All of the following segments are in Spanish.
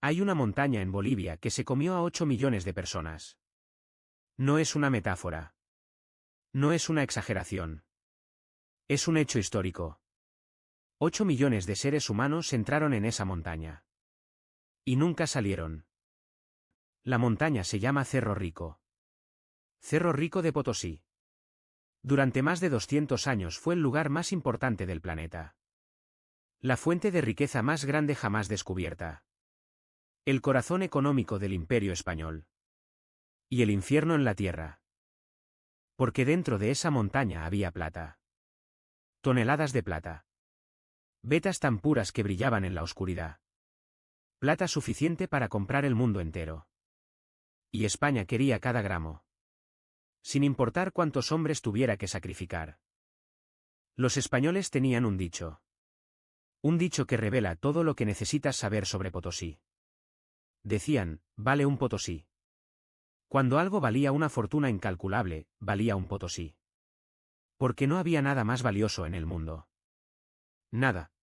Hay una montaña en Bolivia que se comió a 8 millones de personas. No es una metáfora. No es una exageración. Es un hecho histórico. 8 millones de seres humanos entraron en esa montaña. Y nunca salieron. La montaña se llama Cerro Rico. Cerro Rico de Potosí. Durante más de 200 años fue el lugar más importante del planeta. La fuente de riqueza más grande jamás descubierta. El corazón económico del Imperio Español. Y el infierno en la tierra. Porque dentro de esa montaña había plata. Toneladas de plata. Vetas tan puras que brillaban en la oscuridad. Plata suficiente para comprar el mundo entero. Y España quería cada gramo. Sin importar cuántos hombres tuviera que sacrificar. Los españoles tenían un dicho. Un dicho que revela todo lo que necesitas saber sobre Potosí. Decían, vale un Potosí. Cuando algo valía una fortuna incalculable, valía un Potosí. Porque no había nada más valioso en el mundo. Nada.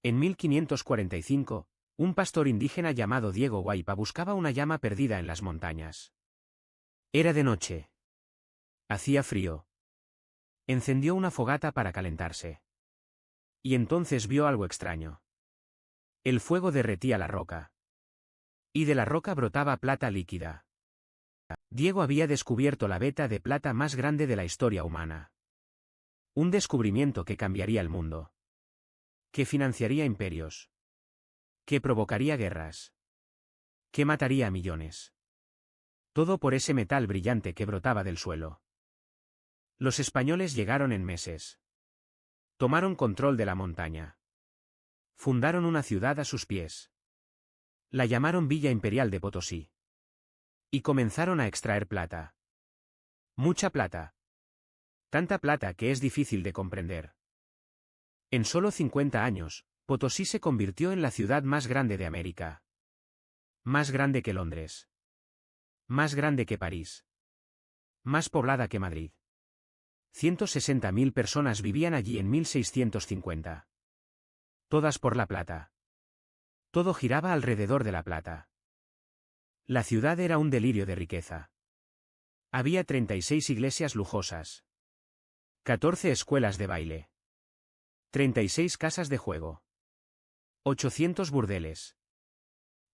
En 1545, un pastor indígena llamado Diego Guaipa buscaba una llama perdida en las montañas. Era de noche. Hacía frío. Encendió una fogata para calentarse. Y entonces vio algo extraño. El fuego derretía la roca. Y de la roca brotaba plata líquida. Diego había descubierto la veta de plata más grande de la historia humana. Un descubrimiento que cambiaría el mundo. Que financiaría imperios. Que provocaría guerras. Que mataría a millones. Todo por ese metal brillante que brotaba del suelo. Los españoles llegaron en meses. Tomaron control de la montaña. Fundaron una ciudad a sus pies. La llamaron Villa Imperial de Potosí. Y comenzaron a extraer plata. Mucha plata. Tanta plata que es difícil de comprender. En solo 50 años, Potosí se convirtió en la ciudad más grande de América. Más grande que Londres. Más grande que París. Más poblada que Madrid. 160.000 personas vivían allí en 1650. Todas por la plata. Todo giraba alrededor de la plata. La ciudad era un delirio de riqueza. Había 36 iglesias lujosas. 14 escuelas de baile. 36 casas de juego. 800 burdeles.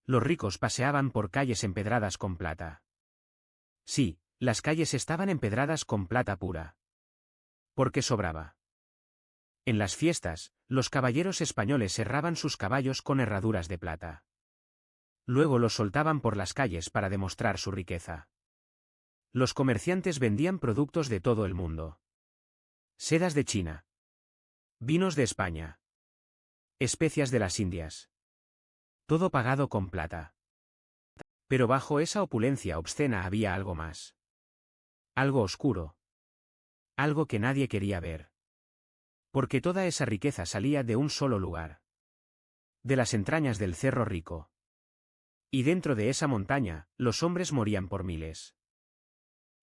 Los ricos paseaban por calles empedradas con plata. Sí, las calles estaban empedradas con plata pura. Porque sobraba. En las fiestas, los caballeros españoles herraban sus caballos con herraduras de plata. Luego los soltaban por las calles para demostrar su riqueza. Los comerciantes vendían productos de todo el mundo. Sedas de China. Vinos de España. Especias de las Indias. Todo pagado con plata. Pero bajo esa opulencia obscena había algo más. Algo oscuro. Algo que nadie quería ver. Porque toda esa riqueza salía de un solo lugar. De las entrañas del Cerro Rico. Y dentro de esa montaña, los hombres morían por miles.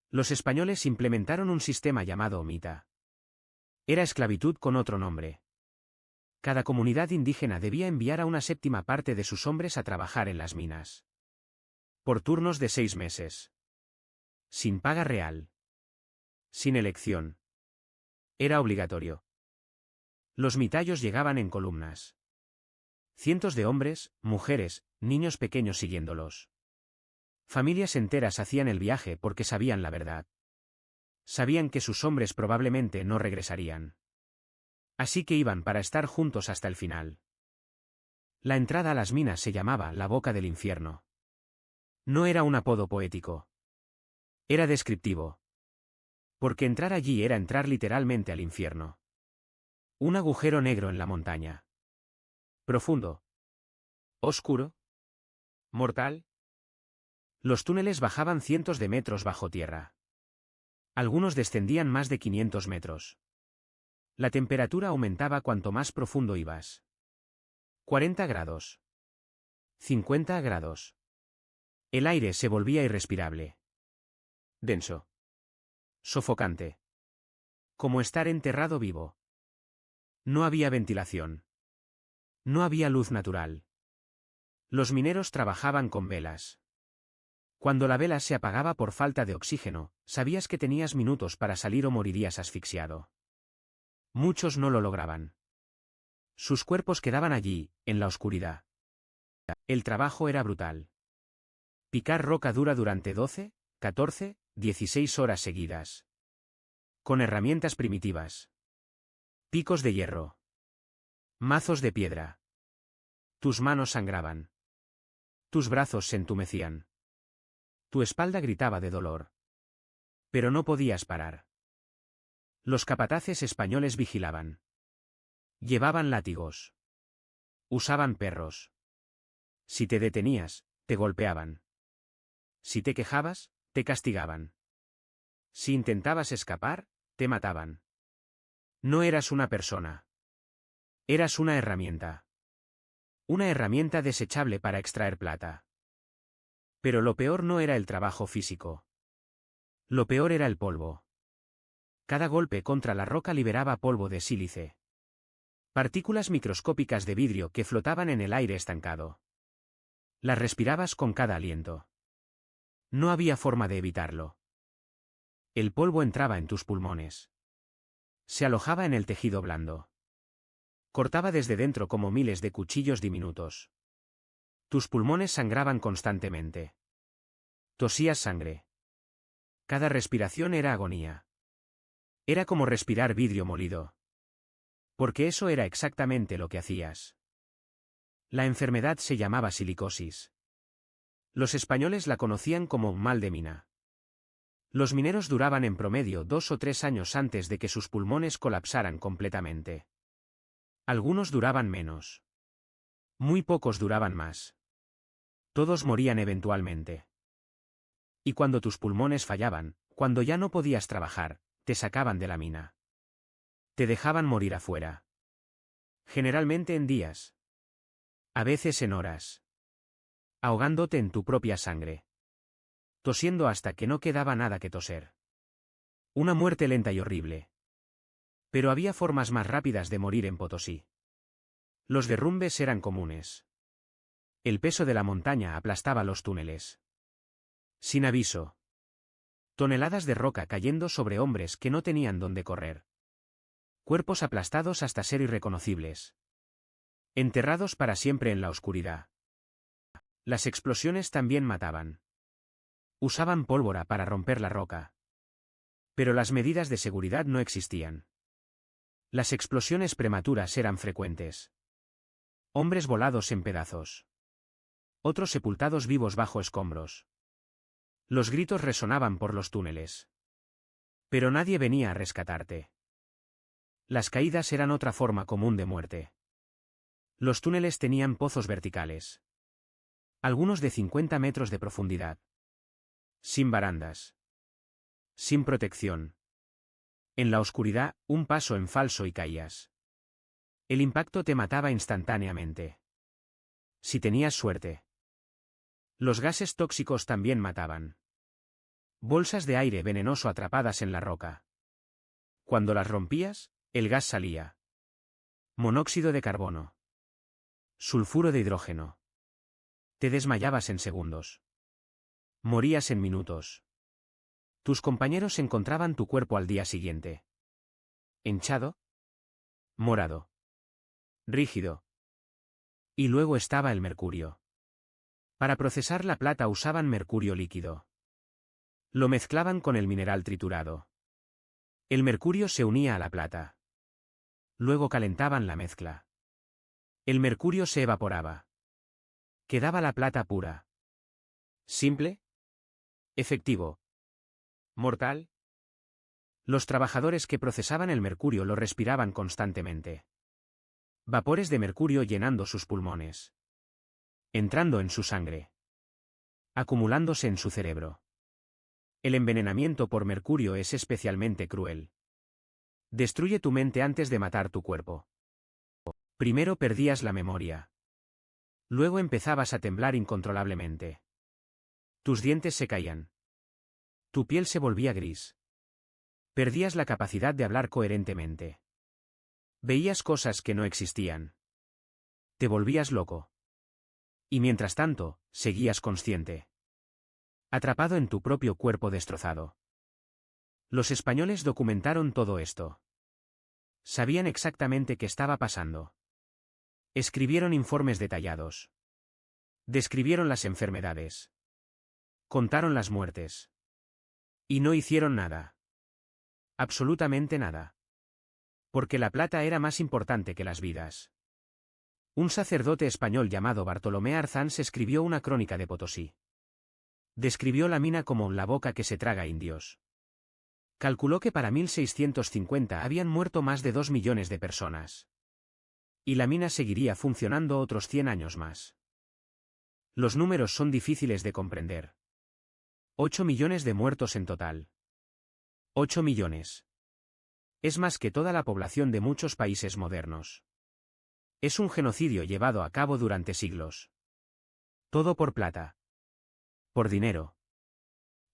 Los españoles implementaron un sistema llamado omita. Era esclavitud con otro nombre. Cada comunidad indígena debía enviar a una séptima parte de sus hombres a trabajar en las minas. Por turnos de 6 meses. Sin paga real. Sin elección. Era obligatorio. Los mitayos llegaban en columnas. Cientos de hombres, mujeres, niños pequeños siguiéndolos. Familias enteras hacían el viaje porque sabían la verdad. Sabían que sus hombres probablemente no regresarían. Así que iban para estar juntos hasta el final. La entrada a las minas se llamaba la Boca del Infierno. No era un apodo poético. Era descriptivo. Porque entrar allí era entrar literalmente al infierno. Un agujero negro en la montaña. Profundo. Oscuro. Mortal. Los túneles bajaban cientos de metros bajo tierra. Algunos descendían más de 500 metros. La temperatura aumentaba cuanto más profundo ibas. 40 grados. 50 grados. El aire se volvía irrespirable. Denso. Sofocante. Como estar enterrado vivo. No había ventilación. No había luz natural. Los mineros trabajaban con velas. Cuando la vela se apagaba por falta de oxígeno, sabías que tenías minutos para salir o morirías asfixiado. Muchos no lo lograban. Sus cuerpos quedaban allí, en la oscuridad. El trabajo era brutal. Picar roca dura durante 12, 14, 16 horas seguidas. Con herramientas primitivas. Picos de hierro. Mazos de piedra. Tus manos sangraban. Tus brazos se entumecían. Tu espalda gritaba de dolor. Pero no podías parar. Los capataces españoles vigilaban. Llevaban látigos. Usaban perros. Si te detenías, te golpeaban. Si te quejabas, te castigaban. Si intentabas escapar, te mataban. No eras una persona. Eras una herramienta. Una herramienta desechable para extraer plata. Pero lo peor no era el trabajo físico. Lo peor era el polvo. Cada golpe contra la roca liberaba polvo de sílice. Partículas microscópicas de vidrio que flotaban en el aire estancado. Las respirabas con cada aliento. No había forma de evitarlo. El polvo entraba en tus pulmones. Se alojaba en el tejido blando. Cortaba desde dentro como miles de cuchillos diminutos. Tus pulmones sangraban constantemente. Tosías sangre. Cada respiración era agonía. Era como respirar vidrio molido. Porque eso era exactamente lo que hacías. La enfermedad se llamaba silicosis. Los españoles la conocían como mal de mina. Los mineros duraban en promedio 2 o 3 años antes de que sus pulmones colapsaran completamente. Algunos duraban menos. Muy pocos duraban más. Todos morían eventualmente. Y cuando tus pulmones fallaban, cuando ya no podías trabajar, te sacaban de la mina. Te dejaban morir afuera. Generalmente en días. A veces en horas. Ahogándote en tu propia sangre. Tosiendo hasta que no quedaba nada que toser. Una muerte lenta y horrible. Pero había formas más rápidas de morir en Potosí. Los derrumbes eran comunes. El peso de la montaña aplastaba los túneles. Sin aviso. Toneladas de roca cayendo sobre hombres que no tenían dónde correr. Cuerpos aplastados hasta ser irreconocibles. Enterrados para siempre en la oscuridad. Las explosiones también mataban. Usaban pólvora para romper la roca. Pero las medidas de seguridad no existían. Las explosiones prematuras eran frecuentes. Hombres volados en pedazos. Otros sepultados vivos bajo escombros. Los gritos resonaban por los túneles. Pero nadie venía a rescatarte. Las caídas eran otra forma común de muerte. Los túneles tenían pozos verticales. Algunos de 50 metros de profundidad. Sin barandas. Sin protección. En la oscuridad, un paso en falso y caías. El impacto te mataba instantáneamente. Si tenías suerte. Los gases tóxicos también mataban. Bolsas de aire venenoso atrapadas en la roca. Cuando las rompías, el gas salía. Monóxido de carbono. Sulfuro de hidrógeno. Te desmayabas en segundos. Morías en minutos. Tus compañeros encontraban tu cuerpo al día siguiente. Hinchado. Morado. Rígido. Y luego estaba el mercurio. Para procesar la plata usaban mercurio líquido. Lo mezclaban con el mineral triturado. El mercurio se unía a la plata. Luego calentaban la mezcla. El mercurio se evaporaba. Quedaba la plata pura. Simple. Efectivo. Mortal. Los trabajadores que procesaban el mercurio lo respiraban constantemente. Vapores de mercurio llenando sus pulmones. Entrando en su sangre. Acumulándose en su cerebro. El envenenamiento por mercurio es especialmente cruel. Destruye tu mente antes de matar tu cuerpo. Primero perdías la memoria. Luego empezabas a temblar incontrolablemente. Tus dientes se caían. Tu piel se volvía gris. Perdías la capacidad de hablar coherentemente. Veías cosas que no existían. Te volvías loco. Y mientras tanto, seguías consciente. Atrapado en tu propio cuerpo destrozado. Los españoles documentaron todo esto. Sabían exactamente qué estaba pasando. Escribieron informes detallados. Describieron las enfermedades. Contaron las muertes. Y no hicieron nada. Absolutamente nada. Porque la plata era más importante que las vidas. Un sacerdote español llamado Bartolomé Arzans escribió una crónica de Potosí. Describió la mina como la boca que se traga indios. Calculó que para 1650 habían muerto más de 2 millones de personas. Y la mina seguiría funcionando otros 100 años más. Los números son difíciles de comprender. 8 millones de muertos en total. 8 millones. Es más que toda la población de muchos países modernos. Es un genocidio llevado a cabo durante siglos. Todo por plata. Por dinero.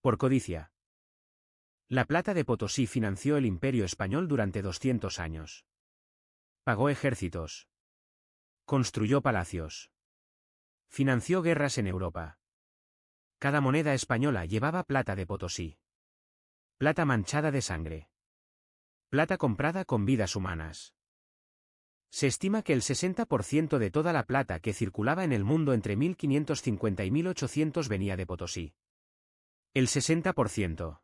Por codicia. La plata de Potosí financió el Imperio Español durante 200 años. Pagó ejércitos. Construyó palacios. Financió guerras en Europa. Cada moneda española llevaba plata de Potosí. Plata manchada de sangre. Plata comprada con vidas humanas. Se estima que el 60% de toda la plata que circulaba en el mundo entre 1550 y 1800 venía de Potosí. El 60%.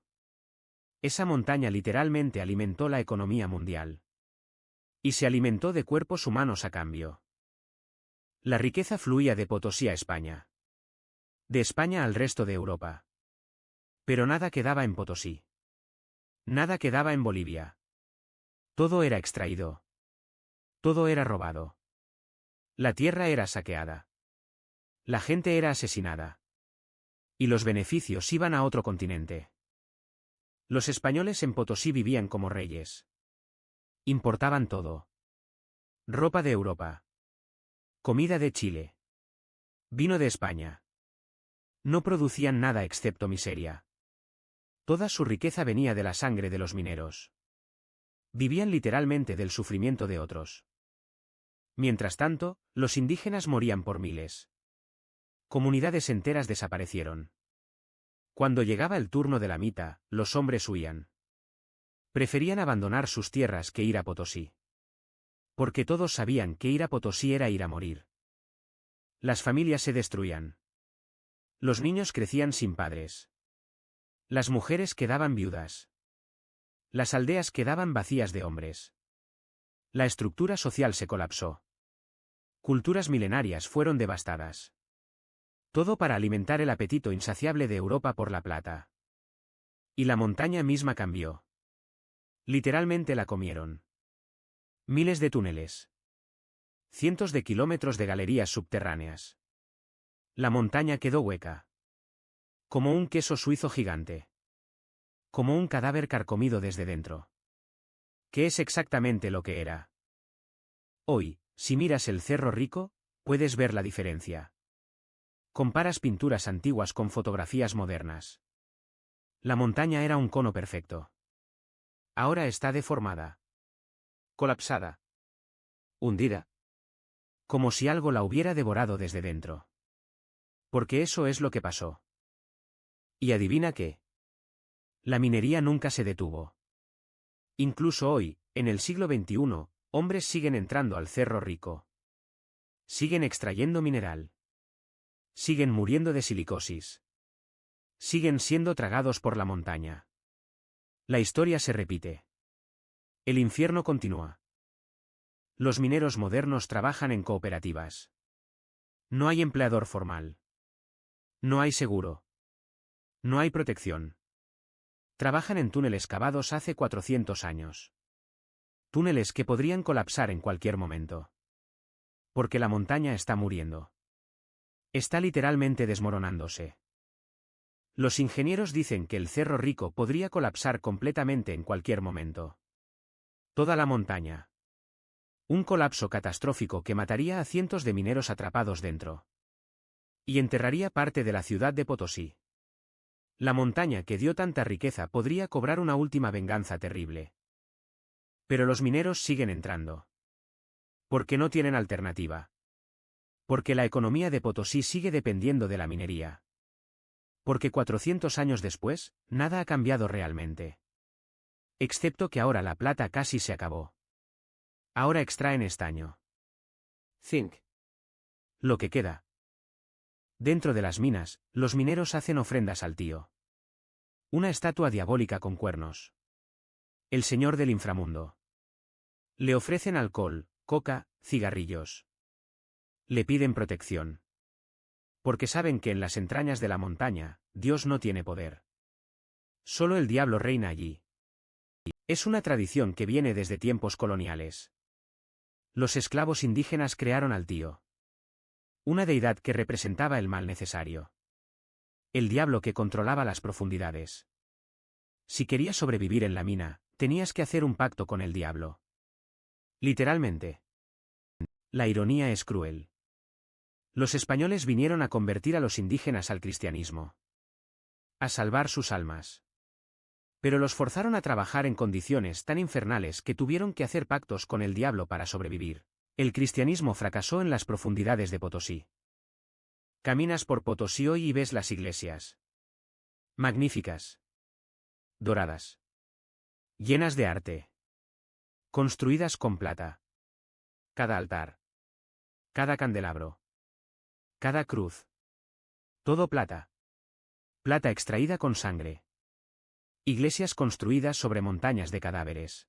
Esa montaña literalmente alimentó la economía mundial. Y se alimentó de cuerpos humanos a cambio. La riqueza fluía de Potosí a España. De España al resto de Europa. Pero nada quedaba en Potosí. Nada quedaba en Bolivia. Todo era extraído. Todo era robado. La tierra era saqueada. La gente era asesinada. Y los beneficios iban a otro continente. Los españoles en Potosí vivían como reyes. Importaban todo. Ropa de Europa. Comida de Chile. Vino de España. No producían nada excepto miseria. Toda su riqueza venía de la sangre de los mineros. Vivían literalmente del sufrimiento de otros. Mientras tanto, los indígenas morían por miles. Comunidades enteras desaparecieron. Cuando llegaba el turno de la mita, los hombres huían. Preferían abandonar sus tierras que ir a Potosí. Porque todos sabían que ir a Potosí era ir a morir. Las familias se destruían. Los niños crecían sin padres. Las mujeres quedaban viudas. Las aldeas quedaban vacías de hombres. La estructura social se colapsó. Culturas milenarias fueron devastadas. Todo para alimentar el apetito insaciable de Europa por la plata. Y la montaña misma cambió. Literalmente la comieron. Miles de túneles. Cientos de kilómetros de galerías subterráneas. La montaña quedó hueca. Como un queso suizo gigante. Como un cadáver carcomido desde dentro. ¿Qué es exactamente lo que era? Hoy, si miras el Cerro Rico, puedes ver la diferencia. Comparas pinturas antiguas con fotografías modernas. La montaña era un cono perfecto. Ahora está deformada. Colapsada. Hundida. Como si algo la hubiera devorado desde dentro. Porque eso es lo que pasó. ¿Y adivina qué? La minería nunca se detuvo. Incluso hoy, en el siglo XXI, hombres siguen entrando al Cerro Rico. Siguen extrayendo mineral. Siguen muriendo de silicosis. Siguen siendo tragados por la montaña. La historia se repite. El infierno continúa. Los mineros modernos trabajan en cooperativas. No hay empleador formal. No hay seguro. No hay protección. Trabajan en túneles cavados hace 400 años. Túneles que podrían colapsar en cualquier momento. Porque la montaña está muriendo. Está literalmente desmoronándose. Los ingenieros dicen que el Cerro Rico podría colapsar completamente en cualquier momento. Toda la montaña. Un colapso catastrófico que mataría a cientos de mineros atrapados dentro. Y enterraría parte de la ciudad de Potosí. La montaña que dio tanta riqueza podría cobrar una última venganza terrible. Pero los mineros siguen entrando. Porque no tienen alternativa. Porque la economía de Potosí sigue dependiendo de la minería. Porque 400 años después, nada ha cambiado realmente. Excepto que ahora la plata casi se acabó. Ahora extraen estaño. Zinc. Lo que queda. Dentro de las minas, los mineros hacen ofrendas al tío. Una estatua diabólica con cuernos. El señor del inframundo. Le ofrecen alcohol, coca, cigarrillos. Le piden protección. Porque saben que en las entrañas de la montaña, Dios no tiene poder. Solo el diablo reina allí. Es una tradición que viene desde tiempos coloniales. Los esclavos indígenas crearon al tío. Una deidad que representaba el mal necesario. El diablo que controlaba las profundidades. Si querías sobrevivir en la mina, tenías que hacer un pacto con el diablo. Literalmente. La ironía es cruel. Los españoles vinieron a convertir a los indígenas al cristianismo. A salvar sus almas. Pero los forzaron a trabajar en condiciones tan infernales que tuvieron que hacer pactos con el diablo para sobrevivir. El cristianismo fracasó en las profundidades de Potosí. Caminas por Potosí hoy y ves las iglesias. Magníficas. Doradas. Llenas de arte. Construidas con plata. Cada altar. Cada candelabro. Cada cruz. Todo plata. Plata extraída con sangre. Iglesias construidas sobre montañas de cadáveres.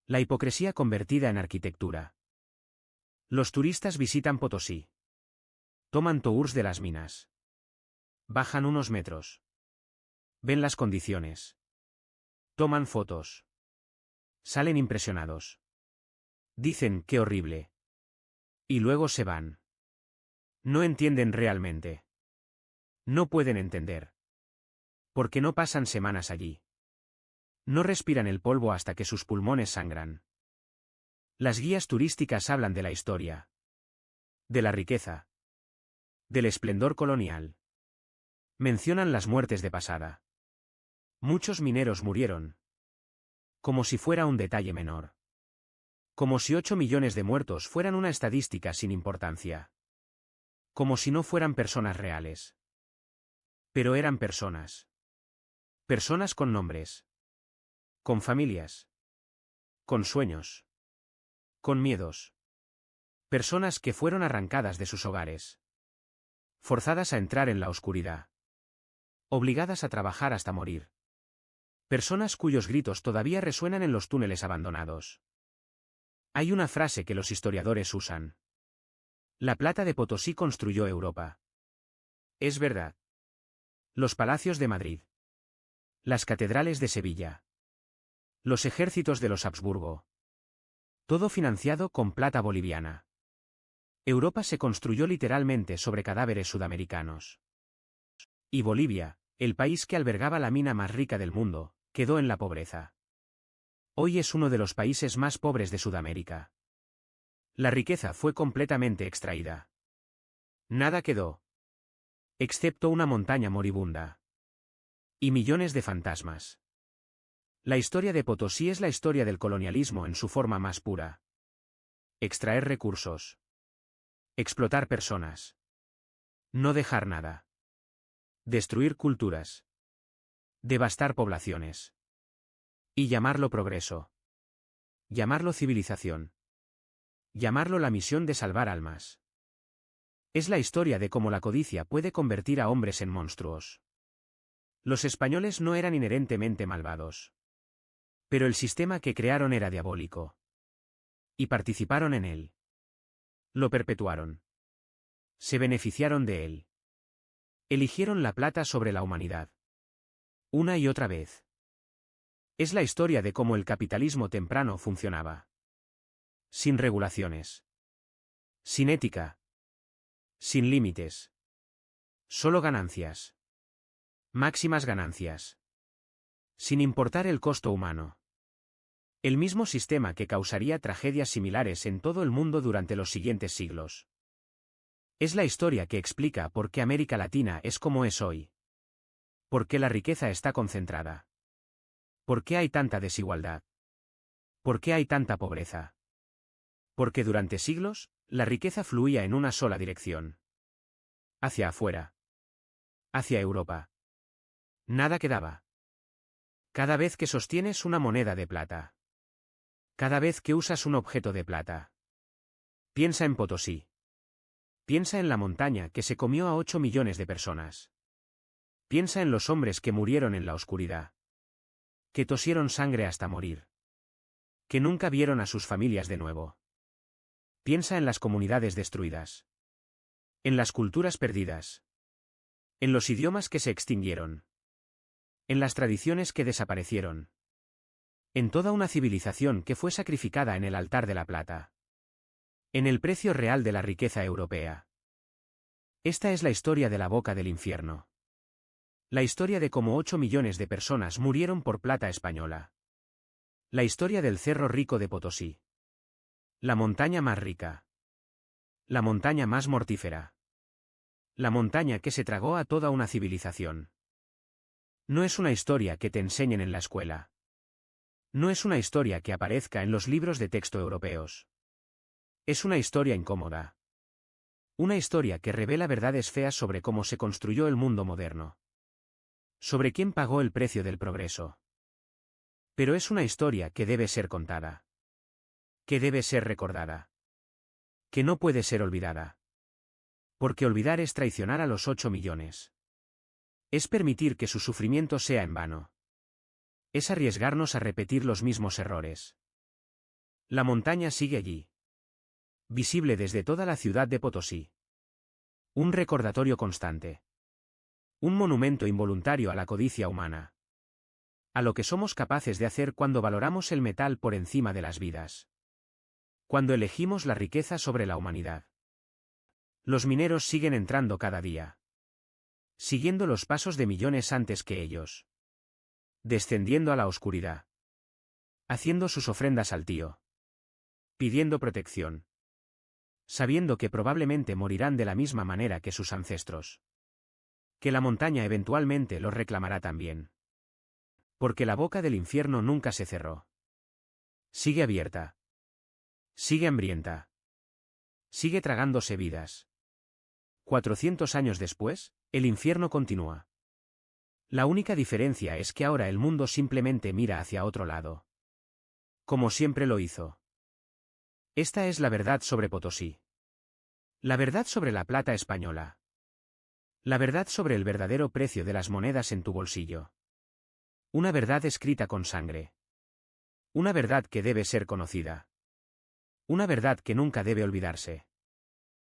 La hipocresía convertida en arquitectura. Los turistas visitan Potosí. Toman tours de las minas. Bajan unos metros. Ven las condiciones. Toman fotos. Salen impresionados. Dicen, qué horrible. Y luego se van. No entienden realmente. No pueden entender. Porque no pasan semanas allí. No respiran el polvo hasta que sus pulmones sangran. Las guías turísticas hablan de la historia. De la riqueza. Del esplendor colonial. Mencionan las muertes de pasada. Muchos mineros murieron. Como si fuera un detalle menor. Como si 8 millones de muertos fueran una estadística sin importancia. Como si no fueran personas reales. Pero eran personas. Personas con nombres. Con familias. Con sueños. Con miedos. Personas que fueron arrancadas de sus hogares. Forzadas a entrar en la oscuridad. Obligadas a trabajar hasta morir. Personas cuyos gritos todavía resuenan en los túneles abandonados. Hay una frase que los historiadores usan. La plata de Potosí construyó Europa. Es verdad. Los palacios de Madrid. Las catedrales de Sevilla. Los ejércitos de los Habsburgo. Todo financiado con plata boliviana. Europa se construyó literalmente sobre cadáveres sudamericanos. Y Bolivia, el país que albergaba la mina más rica del mundo, quedó en la pobreza. Hoy es uno de los países más pobres de Sudamérica. La riqueza fue completamente extraída. Nada quedó. Excepto una montaña moribunda. Y millones de fantasmas. La historia de Potosí es la historia del colonialismo en su forma más pura. Extraer recursos. Explotar personas. No dejar nada. Destruir culturas. Devastar poblaciones. Y llamarlo progreso. Llamarlo civilización. Llamarlo la misión de salvar almas. Es la historia de cómo la codicia puede convertir a hombres en monstruos. Los españoles no eran inherentemente malvados. Pero el sistema que crearon era diabólico. Y participaron en él. Lo perpetuaron. Se beneficiaron de él. Eligieron la plata sobre la humanidad. Una y otra vez. Es la historia de cómo el capitalismo temprano funcionaba. Sin regulaciones. Sin ética. Sin límites. Solo ganancias. Máximas ganancias. Sin importar el costo humano. El mismo sistema que causaría tragedias similares en todo el mundo durante los siguientes siglos. Es la historia que explica por qué América Latina es como es hoy. Por qué la riqueza está concentrada. ¿Por qué hay tanta desigualdad? ¿Por qué hay tanta pobreza? Porque durante siglos, La riqueza fluía en una sola dirección. Hacia afuera. Hacia Europa. Nada quedaba. Cada vez que sostienes una moneda de plata. Cada vez que usas un objeto de plata. Piensa en Potosí. Piensa en la montaña que se comió a 8 millones de personas. Piensa en los hombres que murieron en la oscuridad. Que tosieron sangre hasta morir. Que nunca vieron a sus familias de nuevo. Piensa en las comunidades destruidas. En las culturas perdidas. En los idiomas que se extinguieron. En las tradiciones que desaparecieron. En toda una civilización que fue sacrificada en el altar de la plata. En el precio real de la riqueza europea. Esta es la historia de la boca del infierno. La historia de cómo 8 millones de personas murieron por plata española. La historia del Cerro Rico de Potosí. La montaña más rica. La montaña más mortífera. La montaña que se tragó a toda una civilización. No es una historia que te enseñen en la escuela. No es una historia que aparezca en los libros de texto europeos. Es una historia incómoda. Una historia que revela verdades feas sobre cómo se construyó el mundo moderno. Sobre quién pagó el precio del progreso. Pero es una historia que debe ser contada. Que debe ser recordada. Que no puede ser olvidada. Porque olvidar es traicionar a los 8 millones. Es permitir que su sufrimiento sea en vano. Es arriesgarnos a repetir los mismos errores. La montaña sigue allí. Visible desde toda la ciudad de Potosí. Un recordatorio constante. Un monumento involuntario a la codicia humana. A lo que somos capaces de hacer cuando valoramos el metal por encima de las vidas. Cuando elegimos la riqueza sobre la humanidad. Los mineros siguen entrando cada día. Siguiendo los pasos de millones antes que ellos. Descendiendo a la oscuridad. Haciendo sus ofrendas al tío. Pidiendo protección. Sabiendo que probablemente morirán de la misma manera que sus ancestros. Que la montaña eventualmente los reclamará también. Porque la boca del infierno nunca se cerró. Sigue abierta. Sigue hambrienta. Sigue tragándose vidas. 400 años después, el infierno continúa. La única diferencia es que ahora el mundo simplemente mira hacia otro lado. Como siempre lo hizo. Esta es la verdad sobre Potosí. La verdad sobre la plata española. La verdad sobre el verdadero precio de las monedas en tu bolsillo. Una verdad escrita con sangre. Una verdad que debe ser conocida. Una verdad que nunca debe olvidarse.